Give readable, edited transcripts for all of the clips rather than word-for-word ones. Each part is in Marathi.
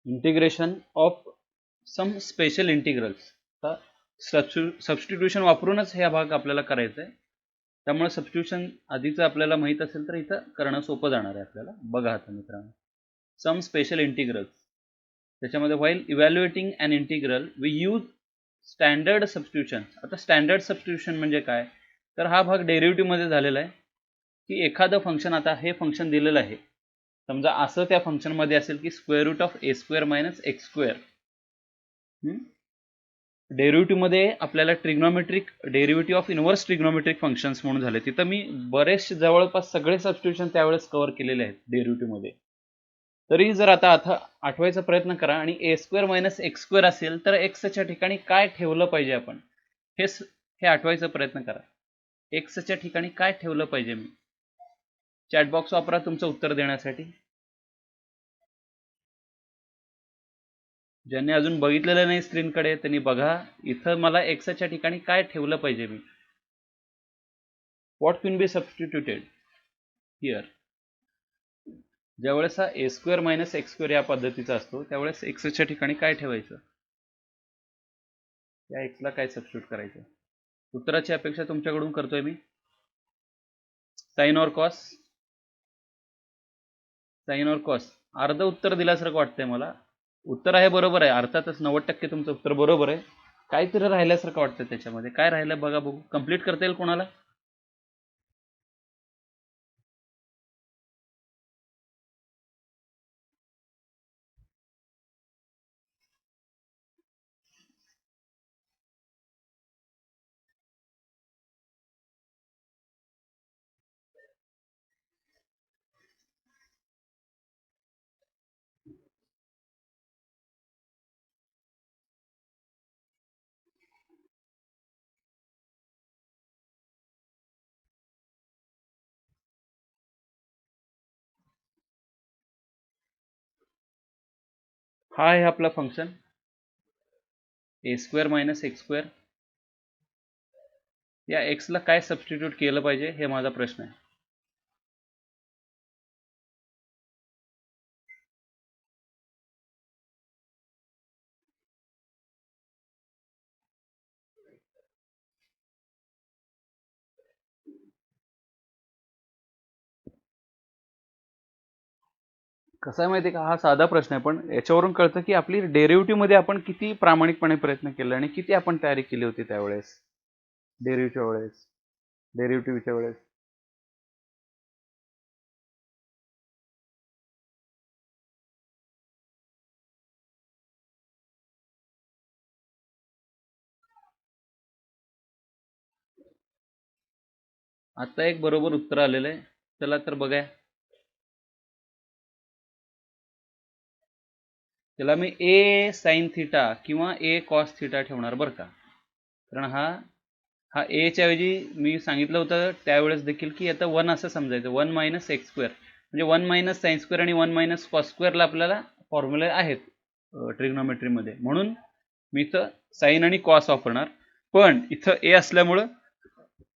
Integration of some special integrals. Substitution वापरूनच हा भाग आपल्याला करायचा आहे, त्यामुळे सबस्टिट्यूशन आधीच आपल्याला माहित असेल तर इथं करणं सोपं जाणार आहे आपल्याला. बघा आता मित्रांनो, सम स्पेशल इंटिग्रल्स, त्याच्यामध्ये while evaluating an integral we use standard substitution. आता स्टँडर्ड सबस्टिट्यूशन म्हणजे काय, तर हा भाग डेरिव्हेटिव्ह मध्ये झालेला आहे की एखादं फंक्शन, आता हे फंक्शन दिलेलं आहे समजा, असं त्या फंक्शन मध्ये असेल की square root of a square minus x square. Derivative मध्ये आपल्याला trigonometric derivative of inverse trigonometric functions म्हणून झाले. तिथं मी बरेचसे जवळपास सगळे सबस्टिट्यूशन त्यावेळेस कव्हर केलेले आहेत डेरिव्हेटिव्ह मध्ये. तरी जर आता आठवायचा प्रयत्न करा आणि ए स्क्वेअर मायनस एक्स स्क्वेअर असेल तर एक्सच्या ठिकाणी काय ठेवलं पाहिजे आपण, हे आठवायचा प्रयत्न करा. एक्सच्या ठिकाणी काय ठेवलं पाहिजे. मी चॅट बॉक्स वापरा तुमचं उत्तर देण्यासाठी. ज्यांनी अजून बघितलेलं नाही स्क्रीनकडे त्यांनी बघा, इथं मला एक्सच्या ठिकाणी काय ठेवलं पाहिजे मी. What can be substituted here. ज्यावेळेस हा a square minus x square या पद्धतीचा असतो त्यावेळेस एक्सच्या ठिकाणी काय ठेवायचं, या एक्सला काय सबस्टिट्यूट करायचं. उत्तराची अपेक्षा तुमच्याकडून करतोय मी. साइन और कॉस, साइन और कॉस. अर्ध उत्तर दिल्यासारखं वाटतंय मला. उत्तर आहे बरोबर आहे, अर्थातच 90% तुमचं उत्तर बरोबर आहे. काहीतरी राहिल्यासारखं वाटतं त्याच्यामध्ये. काय राहिलं बघा बघू. कंप्लीट करता येईल कोणाला. हा आहे आपला फंक्शन ए स्क्वेअर मायनस एक्स स्क्वेअर. या एक्सला काय सबस्टिट्यूट केलं पाहिजे हे माझा प्रश्न आहे. कसं आहे माहिती आहे का, हा साधा प्रश्न आहे पण याच्यावरून कळतं की आपली डेरिव्हेटिव्ह मध्ये आपण किती प्रामाणिकपणे प्रयत्न केला आणि किती आपण तयारी केली होती त्यावेळेस डेरिव्हेटिव्हच्या वेळेस. आता एक बरोबर उत्तर आलेलं आहे. चला तर बघा, त्याला मी ए साइन थिटा किंवा ए कॉस थिटा ठेवणार बरं का. कारण हा एच्या ऐवजी मी सांगितलं होतं त्यावेळेस देखील की आता 1 असं समजायचं, 1 मायनस एक्स स्क्वेअर म्हणजे 1 मायनस साइन स्क्वेअर आणि 1 मायनस कॉस स्क्वेअरला आपल्याला फॉर्म्युले आहेत ट्रिग्नोमेट्रीमध्ये, म्हणून मी इथं साइन आणि कॉस वापरणार. पण इथं ए असल्यामुळं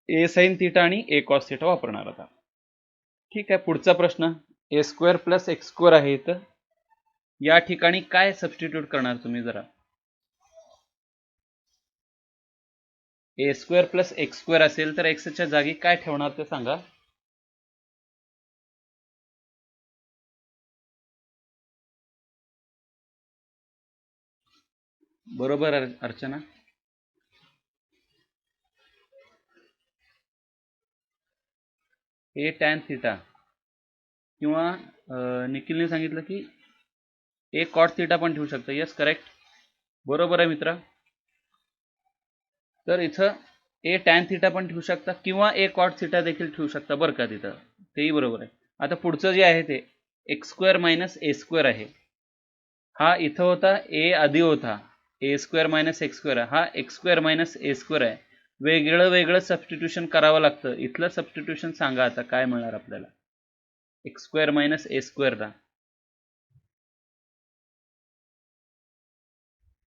ए साइन थिटा आणि ए कॉस थिटा वापरणार. आता ठीक आहे, पुढचा प्रश्न. ए स्क्वेअर प्लस एक्स स्क्वेअर आहे इथं, या ठिकाणी काय सबस्टिट्यूट करणार तुम्ही जरा. ए स्क्वेअर प्लस एक्स स्क्वेअर असेल तर एक्सच्या जागी काय ठेवणार ते सांगा. बरोबर अर्चना. ए टॅन थिटा किंवा निखिलने सांगितलं की ए कॉट थिटा पण ठेवू शकता. यस करेक्ट, बरोबर आहे मित्र. तर इथं ए टॅन थिटा पण ठेवू शकता किंवा ए कॉट थिटा देखील ठेवू शकता बरं का, तिथं तेही बरोबर आहे. आता पुढचं जे आहे ते एक्स स्क्वेअर मायनस ए स्क्वेअर आहे. हा इथं होता ए आधी होता ए स्क्वेअर मायनस एक्स स्क्वेअर, हा एक्स स्क्वेअर मायनस ए स्क्वेअर आहे. वेगळं वेगळं सबस्टिट्यूशन करावं लागतं. इथलं सबस्टिट्यूशन सांगा आता काय मिळणार आपल्याला एक्स स्क्वेअर मायनस ए स्क्वेअरला.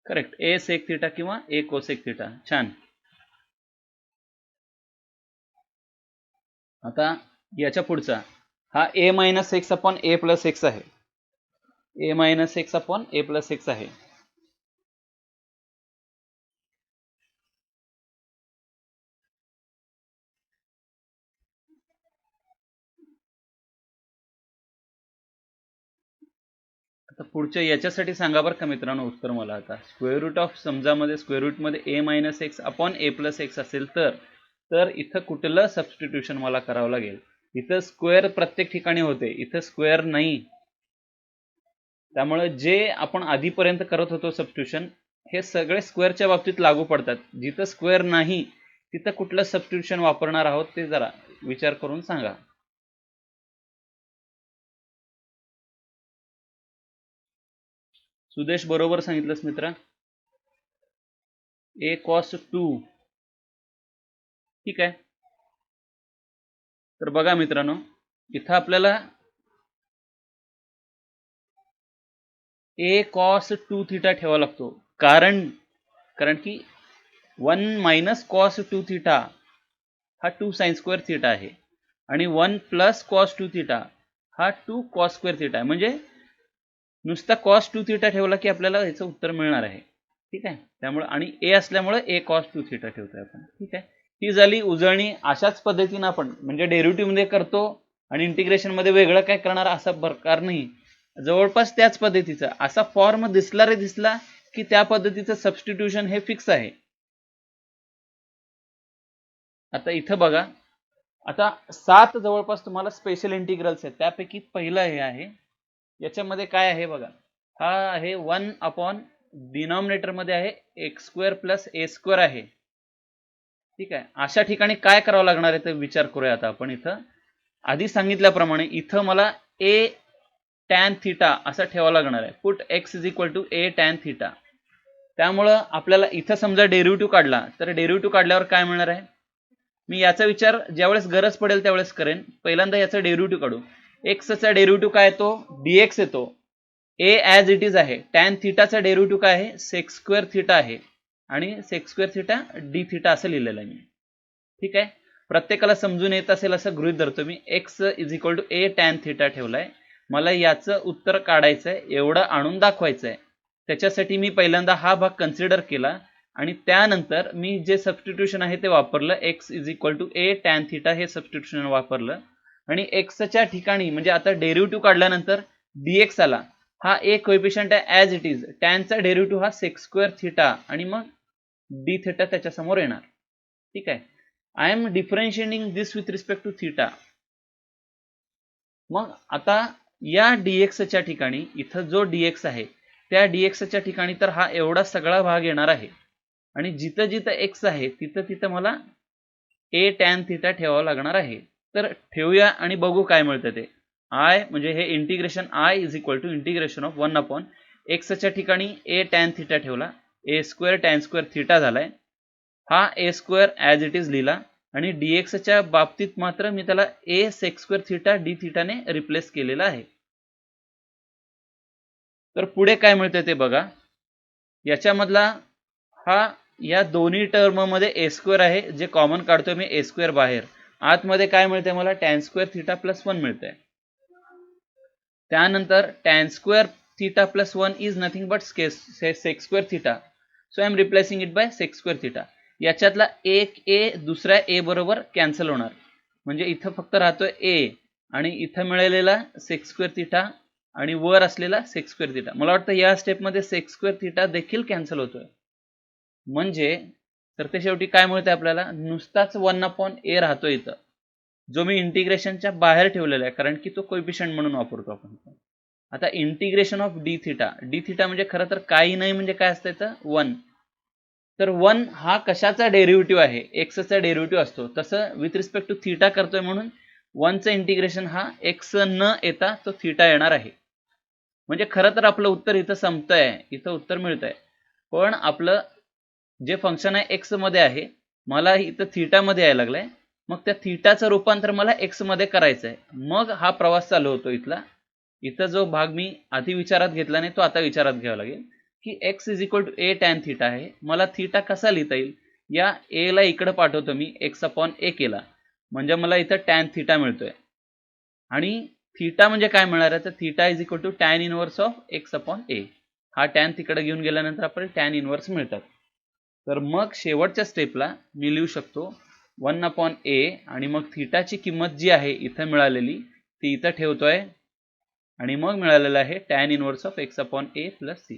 करेक्ट, ए सेक थिटा किंवा ए कोसेक थिटा. छान. आता याच्या पुढचा हा ए minus x upon a plus x आहे. ए minus x upon a plus x आहे. आता पुढच्या याच्यासाठी सांगा बरं का मित्रांनो उत्तर मला. आता स्क्वेअर रूट ऑफ समजामध्ये स्क्वेअर रूटमध्ये a minus x upon a plus x असेल तर इथं कुठलं सबस्टिट्यूशन मला करावं लागेल. इथं स्क्वेअर प्रत्येक ठिकाणी होते, इथं स्क्वेअर नाही. त्यामुळे जे आपण आधीपर्यंत करत होतो सबस्टिट्यूशन हे सगळे स्क्वेअरच्या बाबतीत लागू पडतात. जिथं स्क्वेअर नाही तिथं कुठलं सबस्टिट्यूशन वापरणार आहोत ते जरा विचार करून सांगा. सुदेश बरोबर सांगितलंस मित्रा. ए कॉस 2 ठीक आहे. तर बघा मित्रांनो इथं आपल्याला ए कॉस 2 थिटा ठेवावा लागतो, कारण की 1 मायनस कॉस 2 थिटा हा 2 साइन स्क्वेअर थिटा आहे आणि 1 प्लस कॉस 2 थिटा हा 2 कॉस स्क्वेअर थिटा आहे. म्हणजे नुसता कॉस 2 थिटा ठेवला की आपल्याला याचं उत्तर मिळणार आहे. ठीक आहे. त्यामुळे आणि ए असल्यामुळे ए कॉस 2 थिटा ठेवतोय आपण. ठीक आहे. ही झाली उजळणी. अशाच पद्धतीने आपण म्हणजे डेरिव्हेटिव्ह मध्ये करतो आणि इंटिग्रेशन मध्ये वेगळं काय करणार असा प्रकार नाही. जवळपास त्याच पद्धतीचा असा फॉर्म दिसला की त्या पद्धतीचं सबस्टिट्यूशन हे फिक्स आहे. आता इथं बघा, आता 7 जवळपास तुम्हाला स्पेशल इंटिग्रल्स आहेत. त्यापैकी पहिलं हे आहे. याच्यामध्ये काय आहे बघा, हा आहे 1 अपॉन डिनॉमिनेटर मध्ये आहे एक्स स्क्वेअर प्लस ए स्क्वेअर आहे. ठीक आहे. अशा ठिकाणी काय करावं लागणार आहे ते विचार करूया. आता आपण इथं आधी सांगितल्याप्रमाणे इथं मला ए टॅन थिटा असं ठेवावं लागणार आहे. Put x is equal to a tan theta. त्यामुळं आपल्याला इथं समजा डेरिव्हेटिव्ह काढला तर डेरिव्हेटिव्ह काढल्यावर काय मिळणार आहे. मी याचा विचार ज्यावेळेस गरज पडेल त्यावेळेस करेन. पहिल्यांदा याचा डेरिव्हेटिव्ह काढू. एक्सचा डेरिव्हेटिव्ह काय येतो, डीएक्स येतो. ए ॲज इट इज आहे. टॅन थिटाचा डेरिव्हेटिव्ह काय आहे, सेक्स स्क्वेअर थिटा आहे आणि sex square theta D theta असं लिहिलेलं आहे मी. ठीक आहे. प्रत्येकाला समजून येत असेल असं गृहीत धरतो मी. X is equal to a tan theta ठेवलाय. मला याचं उत्तर काढायचं आहे, एवढं आणून दाखवायचं आहे. त्याच्यासाठी मी पहिल्यांदा हा भाग कन्सिडर केला आणि त्यानंतर मी जे सबस्टिट्यूशन आहे ते वापरलं. X is equal to a tan theta हे सबस्टिट्यूशन वापरलं आणि एक्सच्या ठिकाणी म्हणजे आता डेरिव्हेटिव्ह काढल्यानंतर डीएक्स आला. हा एक कोएफिशियंट आहे ॲज इट इज. टॅनचा डेरिव्हेटिव्ह हा सेक्स स्क्वेअर थिटा आणि मग डी थिटा त्याच्या समोर येणार. ठीक आहे. I am differentiating this with respect to theta. मग आता या डीएक्सच्या ठिकाणी इथं जो डीएक्स आहे त्या डीएक्सच्या ठिकाणी तर हा एवढा सगळा भाग येणार आहे आणि जिथं जिथं एक्स आहे तिथं तिथं मला ए टॅन थिटा ठेवावं लागणार आहे. तर ठेवूया आणि बघू काय मिळतं ते. आय म्हणजे हे integration I is equal to integration of 1 upon एक्सच्या ठिकाणी ए टॅन थिटा ठेवला, a square tan square theta झालाय. हा a square as it is लिहिला आणि डीएक्सच्या बाबतीत मात्र मी त्याला a sec square theta d थिटाने रिप्लेस केलेला आहे. तर पुढे काय मिळतं ते बघा. याच्यामधला हा या दोन्ही टर्म मध्ये ए स्क्वेअर आहे जे कॉमन काढतोय मी ए स्क्वेअर बाहेर. आतमध्ये काय मिळतंय मला टॅन स्क्वेअर थिटा प्लस 1 मिळतंय. त्यानंतर tan square theta plus 1 is nothing but sec square theta. So I am replacing it by sec square theta. याच्यातला एक ए दुसऱ्या ए बरोबर कॅन्सल होणार म्हणजे इथं फक्त राहतोय ए आणि इथं मिळालेला सेक्स स्क्वेअर थिटा आणि वर असलेला सेक्स स्क्वेअर थिटा. मला वाटतं या स्टेपमध्ये सेक्स स्क्वेअर थिटा देखील कॅन्सल होतोय. म्हणजे तर ते शेवटी काय मिळतंय आपल्याला, नुसताच 1 अपॉन ए राहतो इथं, जो मी इंटिग्रेशनच्या बाहेर ठेवलेला आहे कारण की तो कोएफिशियंट म्हणून वापरतो आपण. आता integration of D theta. D theta म्हणजे खरं तर काही नाही म्हणजे काय असतं इथं 1. तर 1 हा कशाचा डेरिव्हेटिव्ह आहे, एक्सचा डेरिव्हेटिव्ह असतो. तसं विथ रिस्पेक्ट टू थिटा करतोय म्हणून 1चं इंटिग्रेशन हा एक्स न येता तो थिटा येणार आहे. म्हणजे खरं तर आपलं उत्तर इथं संपतंय, इथं उत्तर मिळतंय. पण आपलं जे फंक्शन आहे एक्स मध्ये आहे, मला इथं थिटा मध्ये यायला लागलंय. मग त्या थिटाचं रूपांतर मला एक्स मध्ये करायचं आहे. मग हा प्रवास चालू होतो इथला. इथं जो भाग मी आधी विचारात घेतला नाही तो आता विचारात घ्यावा लागेल की x is equal to a tan theta आहे. मला थिटा कसा लिहिता येईल, या ए ला इकडे पाठवतो मी, एक्स अपॉन ए केला म्हणजे मला इथं टॅन थिटा मिळतोय आणि थीटा म्हणजे काय मिळणार आहे, तर theta is equal to tan inverse of x upon a. हा टॅन तिकडे घेऊन गेल्यानंतर आपल्याला टॅन इनवर्स मिळतात. तर मग शेवटच्या स्टेपला मी लिहू शकतो 1 अपॉन ए, आणि मग थीटाची किंमत जी आहे इथं मिळालेली ती इथं ठेवतोय, आणि मग मिळालेला आहे tan inverse of x upon a plus c.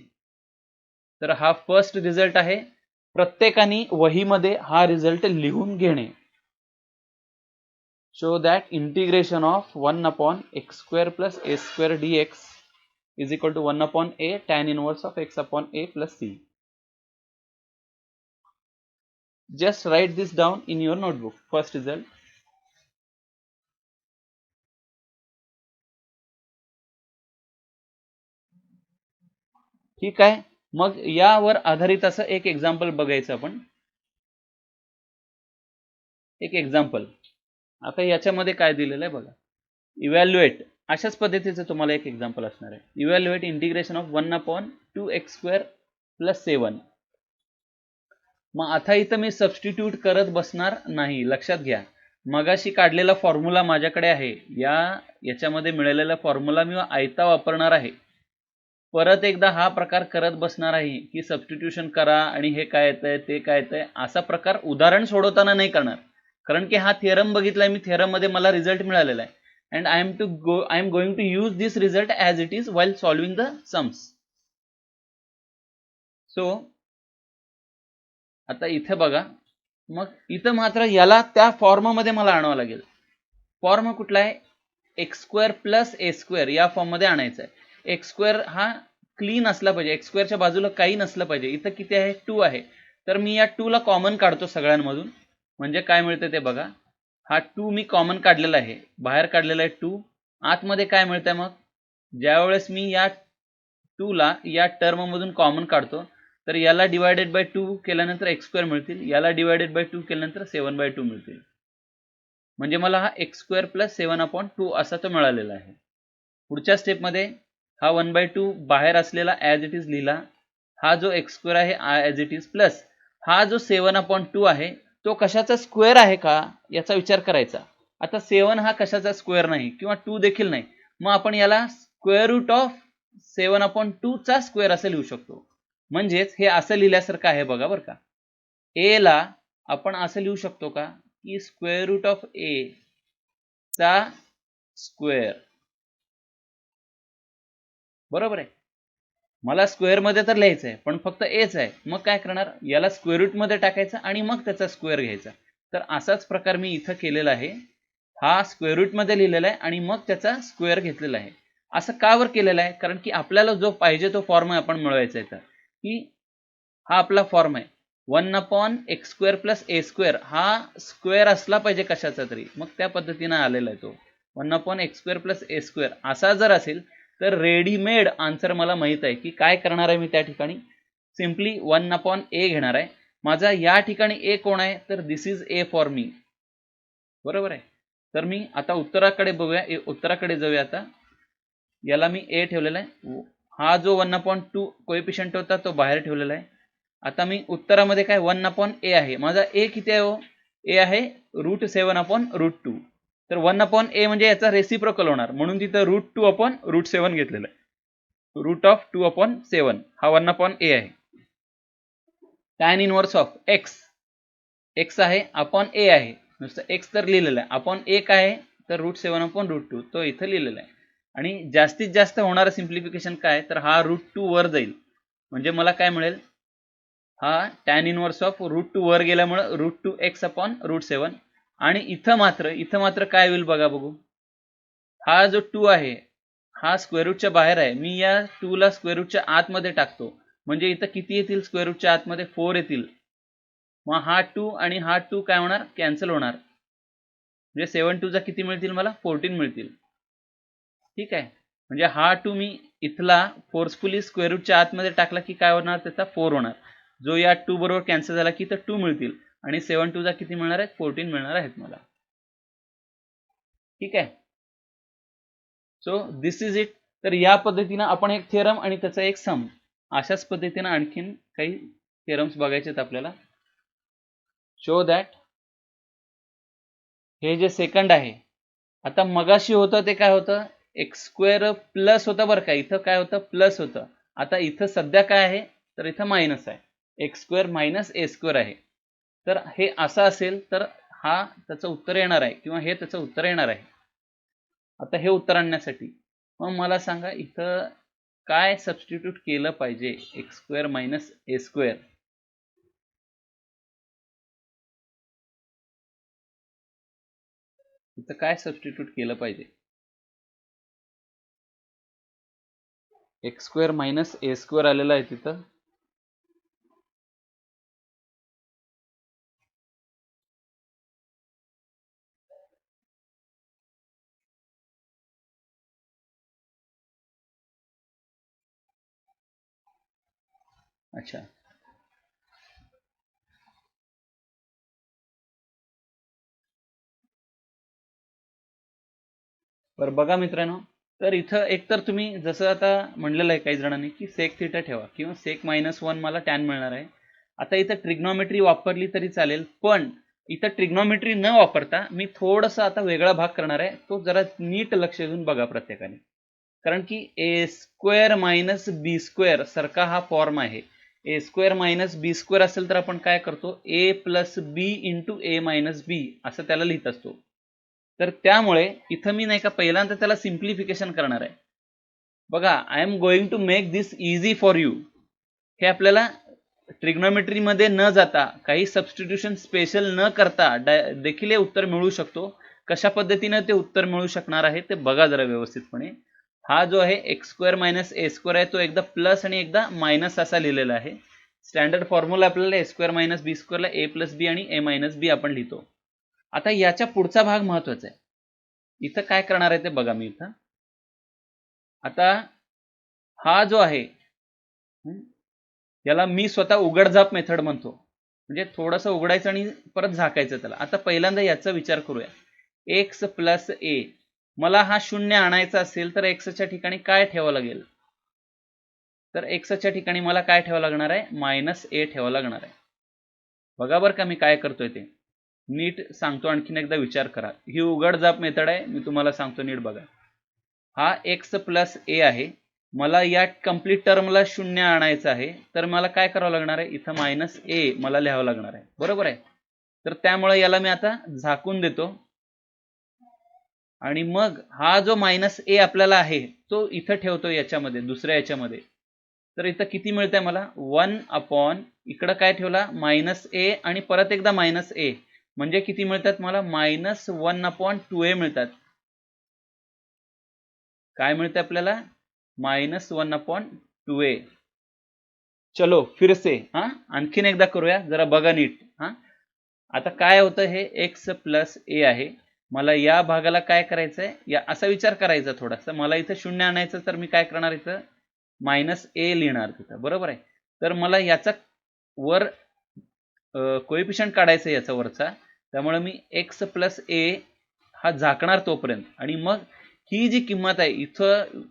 तर हा फर्स्ट रिझल्ट आहे. प्रत्येकाने वहीमध्ये हा रिझल्ट लिहून घेणे. Show that integration of 1 upon x square plus A square dx is equal to 1 upon a tan inverse of x upon a plus c. Just write this down in your notebook. First result. ठीक आहे. मग यावर आधारित असं एक एक्झाम्पल बघायचं आपण. एक एक्झाम्पल आता याच्यामध्ये काय दिलेलं आहे बघा. इव्हॅल्युएट अशाच पद्धतीचं तुम्हाला एक एक्झाम्पल असणार आहे. Evaluate integration of 1 upon 2x square plus 7. मग आता इथं मी सबस्टिट्यूट करत बसणार नाही. लक्षात घ्या, मगाशी काढलेला फॉर्म्युला माझ्याकडे आहे. याच्यामध्ये मिळालेला फॉर्म्युला मी आयता वापरणार आहे. परत एकदा हा प्रकार करत बसणार आहे की सबस्टिट्यूशन करा आणि हे काय येतंय ते काय येतंय, असा प्रकार उदाहरण सोडवताना नाही करणार. कारण की हा थिअरम बघितलाय मी, थिअरम मध्ये मला रिझल्ट मिळालेला आहे. And I am going to use this result as it is while solving the sums. So आता इथे बघा, मग इथं मात्र याला त्या फॉर्ममध्ये मला आणावं लागेल. फॉर्म कुठला आहे, एक्स स्क्वेअर प्लस ए स्क्वेअर या फॉर्ममध्ये आणायचा आहे. एक्स स्क्वेअर हा क्लीन असला पाहिजे, एक्स स्क्वेअरच्या बाजूला काही नसलं पाहिजे. इथं किती आहे, 2 आहे. तर मी या 2 ला कॉमन काढतो सगळ्यांमधून. म्हणजे काय मिळतं ते बघा. हा 2 मी कॉमन काढलेला आहे, बाहेर काढलेला आहे 2. आतमध्ये काय मिळतंय मग, ज्यावेळेस मी या 2 ला या टर्म मधून कॉमन काढतो तर याला डिवायडेड बाय 2 केल्यानंतर एक्स स्क्वेअर मिळतील, याला डिवायडेड बाय 2 केल्यानंतर 7/2 मिळतील. म्हणजे मला हा एक्स स्क्वेअर प्लस 7/2 असा तो मिळालेला आहे. पुढच्या स्टेपमध्ये हा 1/2 बाहेर असलेला ॲज इट इज लिहिला. हा जो एक्स स्क्वेअर आहे ॲज इट इज, प्लस हा जो 7/2 आहे तो कशाचा स्क्वेअर आहे का याचा विचार करायचा. आता 7 हा कशाचा स्क्वेअर नाही किंवा 2 देखील नाही, मग आपण याला स्क्वेअर रूट ऑफ 7/2 चा स्क्वेअर असे लिहू शकतो. म्हणजेच हे असं लिहिल्यासारखं आहे बघा बरं का. ए ला आपण असं लिहू शकतो का की स्क्वेअर रूट ऑफ ए चा स्क्वेअर. बरोबर आहे. मला स्क्वेअर मध्ये तर लिहायचं आहे पण फक्त एच आहे. मग काय करणार, याला स्क्वेअर रूट मध्ये टाकायचं आणि मग त्याचा स्क्वेअर घ्यायचा. तर असाच प्रकार मी इथं केलेला आहे. हा स्क्वेअर रूट मध्ये लिहिलेला आहे आणि मग त्याचा स्क्वेअर घेतलेला आहे. असं का वर केलेलं आहे, कारण की आपल्याला जो पाहिजे तो फॉर्म आपण मिळवायचा आहे. तर की हा आपला फॉर्म आहे 1 अपॉन एक्स स्क्वेअर प्लस ए स्क्वेअर. हा स्क्वेअर असला पाहिजे कशाचा तरी, मग त्या पद्धतीने आलेला आहे तो 1 अपॉन एक्स स्क्वेअर प्लस ए स्क्वेअर. असा जर असेल तर रेडीमेड आन्सर मला माहित आहे की काय करणार आहे मी. त्या ठिकाणी सिम्पली 1 अपॉन ए घेणार आहे. माझा या ठिकाणी ए कोण आहे, तर दिस इज ए फॉर मी. बरोबर आहे. तर मी आता उत्तराकडे बघूया, उत्तराकडे जाऊया. आता याला मी ए ठेवलेला आहे. हा जो 1/2 कोएफिशियंट होता तो बाहेर ठेवलेला आहे. आता मी उत्तरामध्ये काय 1 अपॉन ए आहे. माझा ए किती आहे हो, ए आहे √7/√2. तर 1 अपॉन ए म्हणजे याचा रेसिप्रोकल होणार, म्हणून तिथं √2/√7 घेतलेलं आहे. √2/7 हा 1 अपॉन ए आहे. Tan inverse of x, x आहे अपॉन ए आहे, नुसतं एक्स तर लिहिलेलं आहे. अपॉन ए काय आहे, तर √7/√2 तो इथं लिहिलेला आहे. आणि जास्तीत जास्त होणारं सिम्प्लिफिकेशन काय, तर हा √2 वर जाईल. म्हणजे मला काय मिळेल, हा टॅन इनवर्स ऑफ √2 वर गेल्यामुळे √2x/√7. आणि इथं मात्र काय होईल बघा बघू. हा जो 2 आहे हा स्क्वेअर रूटच्या बाहेर आहे. मी या 2 ला स्क्वेअर रूटच्या आतमध्ये टाकतो. म्हणजे इथं किती येतील स्क्वेअर रूटच्या आतमध्ये, 4 येतील. मग हा 2 आणि हा 2 काय होणार, कॅन्सल होणार. म्हणजे 7×2 किती मिळतील मला, 14 मिळतील. ठीक आहे. म्हणजे हा 2 मी इथला फोर्सफुली स्क्वेअर रूटच्या आतमध्ये टाकला की काय होणार, त्याचा 4 होणार. जो या 2 बरोबर कॅन्सल झाला की तर 2 मिळतील. आणि 7×2 किती मिळणार आहेत, 14 मिळणार आहेत मला. ठीक आहे. So this is it. तर या पद्धतीने आपण एक थिअरम आणि त्याचा एक सम, अशाच पद्धतीने आणखीन काही थिअरम्स बघायचे आहेत आपल्याला. शो दॅट हे जे सेकंड आहे, आता मगाशी होतं ते काय होतं, एक्स स्क्वेअर प्लस होता बरं का, इथं काय होतं प्लस होतं. आता इथं सध्या काय आहे तर इथं मायनस आहे, एक्स स्क्वेअर मायनस ए स्क्वेअर आहे. तर हे असं असेल तर हा त्याचं उत्तर येणार आहे किंवा हे त्याचं उत्तर येणार आहे. आता हे उत्तर आणण्यासाठी मग मला सांगा इथं काय सबस्टिट्यूट केलं पाहिजे. एक्स स्क्वेअर मायनस ए स्क्वेअर, इथं काय सबस्टिट्यूट केलं पाहिजे. एक्स स्क्वेअर मायनस ए स्क्वेअर आलेला आहे तिथं. अच्छा, बरं बघा मित्रांनो, तर इथं एकतर तुम्ही जसं आता म्हणलेलं आहे काही जणांनी की सेक थिटा ठेवा किंवा सेक -1 मला टॅन मिळणार आहे. आता इथं ट्रिग्नॉमेट्री वापरली तरी चालेल, पण इथं ट्रिग्नॉमेट्री न वापरता मी थोडंसं आता वेगळा भाग करणार आहे, तो जरा नीट लक्ष देऊन बघा प्रत्येकाने. कारण की ए स्क्वेअर मायनस बी स्क्वेअर सारखा हा फॉर्म आहे. ए स्क्वेअर मायनस बी स्क्वेअर असेल तर आपण काय करतो, ए प्लस बी इंटू ए मायनस बी असं त्याला लिहित असतो. तर त्यामुळे इथं मी नाही का पहिल्यांदा त्याला सिम्प्लिफिकेशन करणार आहे. बघा, I am going to make this easy for you. हे आपल्याला ट्रिग्नॉमेट्री मध्ये न जाता, काही सबस्टिट्यूशन स्पेशल न करता देखील हे उत्तर मिळू शकतो. कशा पद्धतीने ते उत्तर मिळू शकणार आहे ते बघा जरा व्यवस्थितपणे. हा जो आहे एक्स स्क्वेअर मायनस ए स्क्वेअर आहे तो एकदा प्लस आणि एकदा मायनस असा लिहिलेला आहे. स्टँडर्ड फॉर्म्युला आपल्याला ए स्क्वेअर मायनस बी स्क्वेअरला ए प्लस बी आणि ए मायनस बी आपण लिहितो. आता याच्या पुढचा भाग महत्वाचा आहे. इथं काय करणार आहे ते बघा मी इथं. आता हा जो आहे याला मी स्वतः उघडझाप मेथड म्हणतो, म्हणजे थोडंसं उघडायचं आणि परत झाकायचं त्याला. आता पहिल्यांदा याचा विचार करूया. एक्स प्लस ए, मला हा शून्य आणायचा असेल तर एक्सच्या ठिकाणी काय ठेवावं लागेल, तर एक्सच्या ठिकाणी मला काय ठेवावं लागणार आहे, मायनस ए ठेवावं लागणार आहे. बघा बरं का मी काय करतोय ते नीट सांगतो, आणखीन एकदा विचार करा. ही उघडझाप मेथड आहे, मी तुम्हाला सांगतो नीट बघा. हा एक्स प्लस ए आहे, मला या कंप्लीट टर्मला शून्य आणायचं आहे, तर मला काय करावं लागणार आहे, इथं मायनस ए मला लिहावं लागणार आहे, बरोबर आहे. तर त्यामुळे याला मी आता झाकून देतो आणि मग हा जो मायनस ए आपल्याला आहे तो इथं ठेवतो याच्यामध्ये, दुसऱ्या याच्यामध्ये. तर इथं किती मिळतंय मला, 1 अपॉन इकडं काय ठेवला मायनस ए आणि परत एकदा मायनस ए, म्हणजे किती मिळतात मला, -1/2a मिळतात. काय मिळतं आपल्याला, -1/2a. चलो फिर से आणखीन एकदा करूया, जरा बघा नीट. आता काय होतं, हे एक्स प्लस ए आहे, मला या भागाला काय करायचंय, या असा विचार करायचा थोडासा. मला इथं शून्य आणायचं तर मी काय करणार, इथं मायनस ए लिहिणार तिथं, बरोबर आहे. तर मला याचा वर कोएफिशियंट काढायचा याचा वरचा, त्यामुळे मी एक्स प्लस ए हा झाकणार तोपर्यंत, आणि मग ही जी किंमत आहे इथं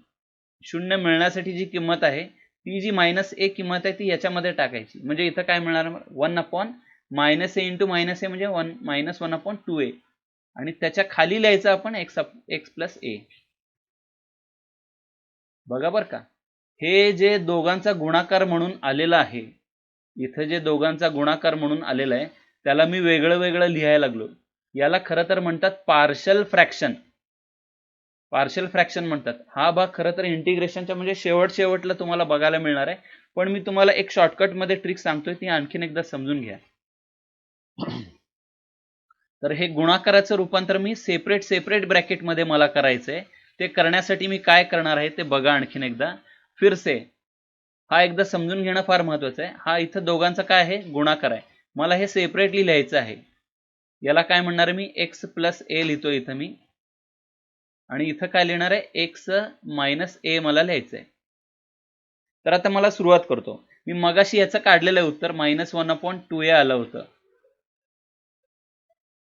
शून्य मिळण्यासाठी जी किंमत आहे, ती जी मायनस ए किंमत आहे ती याच्यामध्ये टाकायची. म्हणजे इथं काय मिळणार, 1/-a इंटू मायनस ए म्हणजे -1/2a, आणि त्याच्या खाली लिहायचं आपण एक्स प्लस ए. बघा बरं का, हे जे दोघांचा गुणाकार म्हणून आलेला आहे, इथं जे दोघांचा गुणाकार म्हणून आलेला आहे त्याला मी वेगळं वेगळं लिहायला लागलो. याला खरं तर म्हणतात पार्शल फ्रॅक्शन. पार्शल फ्रॅक्शन म्हणतात. हा भाग खरं तर इंटिग्रेशनच्या म्हणजे शेवटला तुम्हाला बघायला मिळणार आहे, पण मी तुम्हाला एक शॉर्टकट मध्ये ट्रिक सांगतोय, ती आणखीन एकदा समजून घ्या. तर हे गुणाकाराचं रूपांतर मी सेपरेट ब्रॅकेट मध्ये मला करायचंय. ते करण्यासाठी मी काय करणार आहे ते बघा आणखीन एकदा फिरसे. हा एकदा समजून घेणं फार महत्वाचं आहे. हा इथं दोघांचा काय आहे, गुणाकार आहे. मला हे सेपरेटली लिहायचं आहे. याला काय म्हणणार आहे मी, एक्स प्लस ए लिहितो इथं मी, आणि इथं काय लिहिणार आहे, एक्स मायनस ए मला लिहायचं आहे. तर आता मला सुरुवात करतो मी. मगाशी याचं काढलेलं आहे उत्तर, -1/2a आलं होतं.